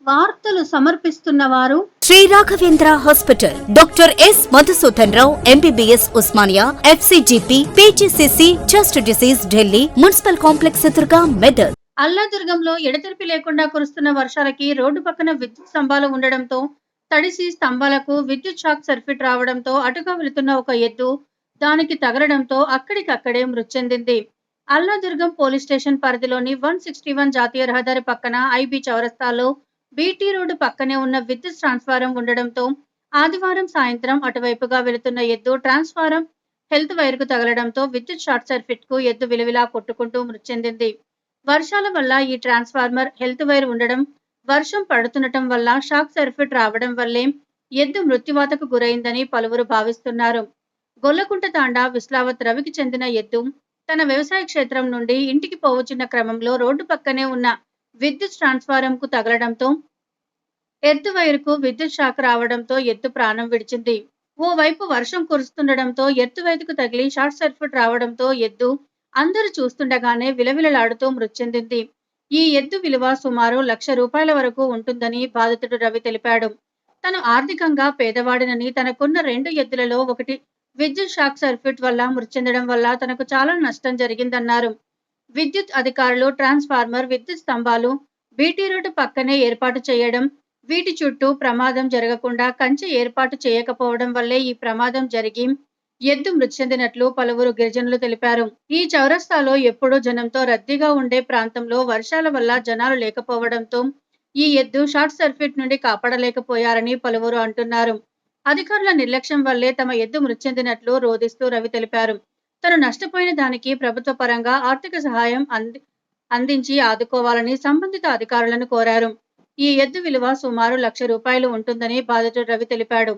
వార్తలు సమర్పిస్తున్న వారు Shri Raghavendra hospital, doctor S Madhusudan Rao MBBS Osmania, FCGP, PGCC, chest disease, Delhi municipal complex ఎదురుగా, మెదక్. అల్లాదుర్గంలో ఎడతెరిపి లేకుండా కురుస్తున్న వర్షాలకి రోడ్డు పక్కన విద్యుత్ స్తంభాలు ఉండడంతో తడిసి స్తంభాలకు విద్యుత్ షాక్ సర్క్యూట్ రావడంతో అటుగా వెళుతున్న ఒక ఎద్దు దానికి తగలడంతో అక్కడికక్కడే మృతి చెందింది. అల్లాదుర్గం పోలీస్ స్టేషన్ పరిధిలోని 161 జాతీయ రహదారి పక్కన IB చౌరస్తాలో BT రోడ్డు పక్కనే ఉన్న విద్యుత్ ట్రాన్స్ఫారం ఉండడంతో ఆదివారం సాయంత్రం అటువైపుగా వెళుతున్న ఎద్దు ట్రాన్స్ఫారం హెల్త్ వైర్ కు తగలడంతో విద్యుత్ షార్ట్ సర్క్యూట్ కు ఎద్దు విలవిలా కొట్టుకుంటూ మృతి చెందింది. వర్షాల వల్ల ఈ ట్రాన్స్ఫార్మర్ హెల్త్ వైర్ ఉండడం, వర్షం పడుతుండటం వల్ల షాక్ సర్క్యూట్ రావడం వల్లే ఎద్దు మృత్యువాతకు గురైందని పలువురు భావిస్తున్నారు. గొల్లకుంట తాండా విస్లావత్ రవికి చెందిన ఎద్దు తన వ్యవసాయ క్షేత్రం నుండి ఇంటికి పోవచ్చున్న క్రమంలో రోడ్డు పక్కనే ఉన్న విద్యుత్ ట్రాన్స్ఫారం కు తగలడంతో ఎర్త్ వైర్ కు విద్యుత్ షాక్ రావడంతో ఎద్దు ప్రాణం విడిచింది. ఓవైపు వర్షం కురుస్తుండడంతో ఎర్త్ వైర్ కు తగిలి షార్ట్ సర్క్యూట్ రావడంతో ఎద్దు అందరూ చూస్తుండగానే విలవిలలాడుతూ మృతి చెందింది. ఈ ఎద్దు విలువ సుమారు ₹1,00,000 వరకు ఉంటుందని బాధితుడు రవి తెలిపాడు. తను ఆర్థికంగా పేదవాడినని, తనకున్న 2 ఎద్దులలో ఒకటి విద్యుత్ షాక్ సర్క్యూట్ వల్ల మృతి చెందడం వల్ల తనకు చాలా నష్టం జరిగిందన్నారు. విద్యుత్ అధికారులు ట్రాన్స్ఫార్మర్, విద్యుత్ స్తంభాలు BT రోడ్డు పక్కనే ఏర్పాటు చేయడం, వీటి చుట్టూ ప్రమాదం జరగకుండా కంచె ఏర్పాటు చేయకపోవడం వల్లే ఈ ప్రమాదం జరిగి ఎద్దు మృతి చెందినట్లు పలువురు గిరిజనులు తెలిపారు. ఈ చౌరస్తాలో ఎప్పుడూ జనంతో రద్దీగా ఉండే ప్రాంతంలో వర్షాల వల్ల జనాలు లేకపోవడంతో ఈ ఎద్దు షార్ట్ సర్క్యూట్ నుండి కాపాడలేకపోయారని పలువురు అంటున్నారు. అధికారుల నిర్లక్ష్యం వల్లే తమ ఎద్దు మృతి చెందినట్లు రోదిస్తూ రవి తెలిపారు. తను నష్టపోయిన దానికి ప్రభుత్వ పరంగా ఆర్థిక సహాయం అందించి ఆదుకోవాలని సంబంధిత అధికారులను కోరారు. ఈ ఎద్దు విలువ సుమారు ₹1,00,000 ఉంటుందని బాధితుడు రవి తెలిపాడు.